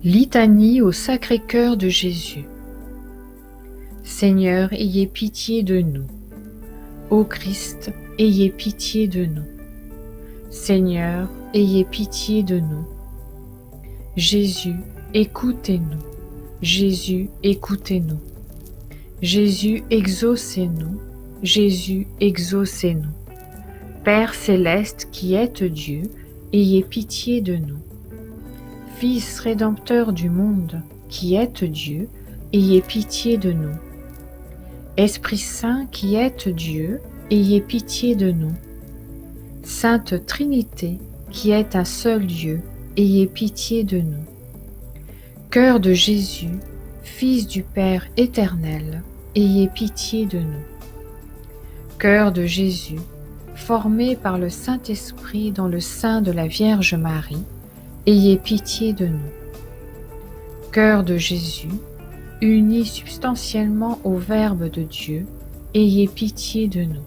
Litanie au Sacré-Cœur de Jésus. Seigneur, ayez pitié de nous. Ô Christ, ayez pitié de nous. Seigneur, ayez pitié de nous. Jésus, écoutez-nous. Jésus, écoutez-nous. Jésus, exaucez-nous. Jésus, exaucez-nous. Père céleste qui êtes Dieu, ayez pitié de nous. Fils rédempteur du monde, qui êtes Dieu, ayez pitié de nous. Esprit Saint qui êtes Dieu, ayez pitié de nous. Sainte Trinité, qui est un seul Dieu, ayez pitié de nous. Cœur de Jésus, Fils du Père éternel, ayez pitié de nous. Cœur de Jésus, formé par le Saint-Esprit dans le sein de la Vierge Marie, ayez pitié de nous. Cœur de Jésus, uni substantiellement au Verbe de Dieu, ayez pitié de nous.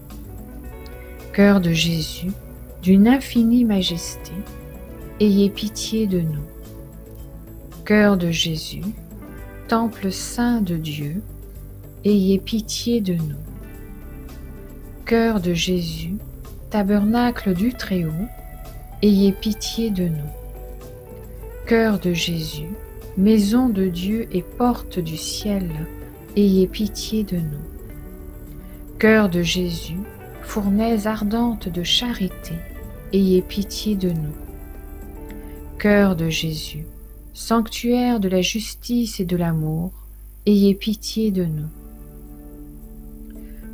Cœur de Jésus, d'une infinie majesté, ayez pitié de nous. Cœur de Jésus, temple saint de Dieu, ayez pitié de nous. Cœur de Jésus, tabernacle du Très-Haut, ayez pitié de nous. Cœur de Jésus, maison de Dieu et porte du ciel, ayez pitié de nous. Cœur de Jésus, fournaise ardente de charité, ayez pitié de nous. Cœur de Jésus, sanctuaire de la justice et de l'amour, ayez pitié de nous.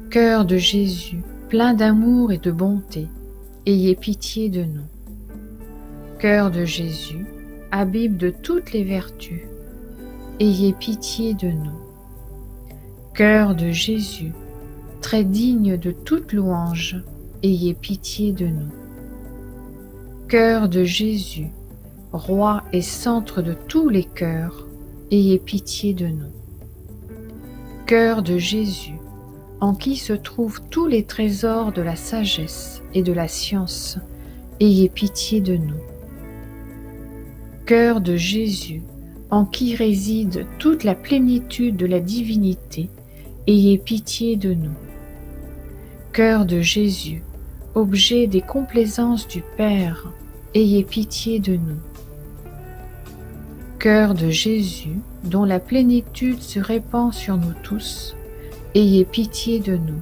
Cœur de Jésus, plein d'amour et de bonté, ayez pitié de nous. Cœur de Jésus, Habib de toutes les vertus, ayez pitié de nous. Cœur de Jésus, très digne de toute louange, ayez pitié de nous. Cœur de Jésus, roi et centre de tous les cœurs, ayez pitié de nous. Cœur de Jésus, en qui se trouvent tous les trésors de la sagesse et de la science, ayez pitié de nous. Cœur de Jésus, en qui réside toute la plénitude de la divinité, ayez pitié de nous. Cœur de Jésus, objet des complaisances du Père, ayez pitié de nous. Cœur de Jésus, dont la plénitude se répand sur nous tous, ayez pitié de nous.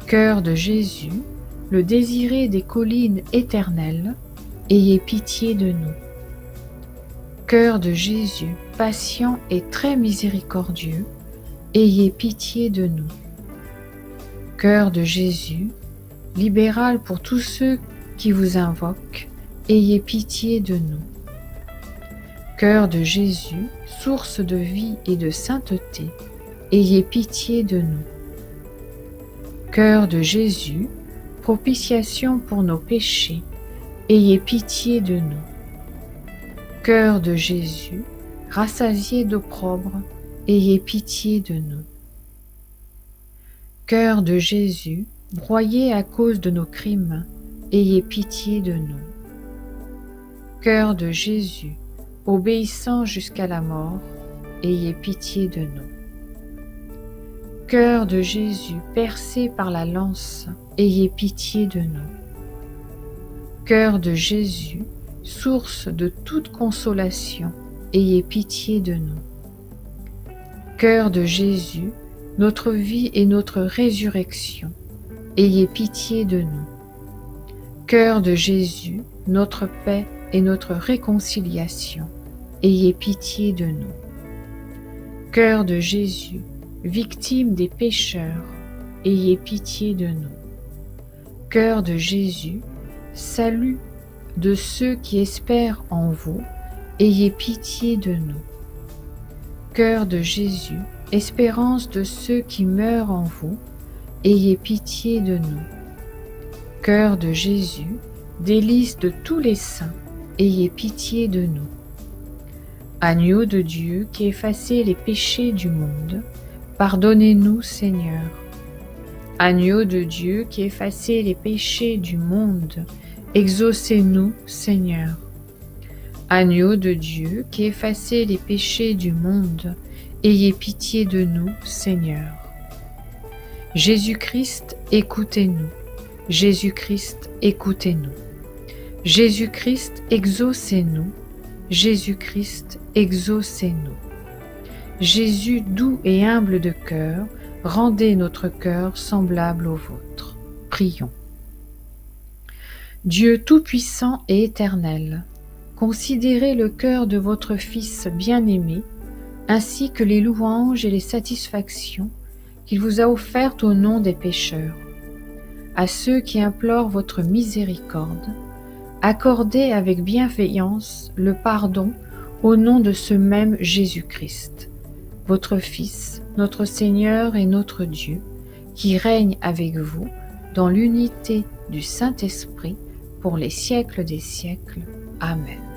Cœur de Jésus, le désiré des collines éternelles, ayez pitié de nous. Cœur de Jésus, patient et très miséricordieux, ayez pitié de nous. Cœur de Jésus, libéral pour tous ceux qui vous invoquent, ayez pitié de nous. Cœur de Jésus, source de vie et de sainteté, ayez pitié de nous. Cœur de Jésus, propitiation pour nos péchés, ayez pitié de nous. Cœur de Jésus, rassasié d'opprobre, ayez pitié de nous. Cœur de Jésus, broyé à cause de nos crimes, ayez pitié de nous. Cœur de Jésus, obéissant jusqu'à la mort, ayez pitié de nous. Cœur de Jésus, percé par la lance, ayez pitié de nous. Cœur de Jésus, source de toute consolation, ayez pitié de nous. Cœur de Jésus, notre vie et notre résurrection, ayez pitié de nous. Cœur de Jésus, notre paix et notre réconciliation, ayez pitié de nous. Cœur de Jésus, victime des pécheurs, ayez pitié de nous. Cœur de Jésus, salut de ceux qui espèrent en vous, ayez pitié de nous. Cœur de Jésus, espérance de ceux qui meurent en vous, ayez pitié de nous. Cœur de Jésus, délice de tous les saints, ayez pitié de nous. Agneau de Dieu qui effacez les péchés du monde, pardonnez-nous, Seigneur. Agneau de Dieu qui effacez les péchés du monde, exaucez-nous, Seigneur. Agneau de Dieu qui effacez les péchés du monde, ayez pitié de nous, Seigneur. Jésus-Christ, écoutez-nous. Jésus-Christ, écoutez-nous. Jésus-Christ, exaucez-nous. Jésus-Christ, exaucez-nous. Jésus doux et humble de cœur, rendez notre cœur semblable au vôtre. Prions. Dieu tout-puissant et éternel, considérez le cœur de votre Fils bien-aimé, ainsi que les louanges et les satisfactions qu'il vous a offertes au nom des pécheurs. À ceux qui implorent votre miséricorde, accordez avec bienveillance le pardon au nom de ce même Jésus-Christ, votre Fils, notre Seigneur et notre Dieu, qui règne avec vous dans l'unité du Saint-Esprit pour les siècles des siècles. Amen.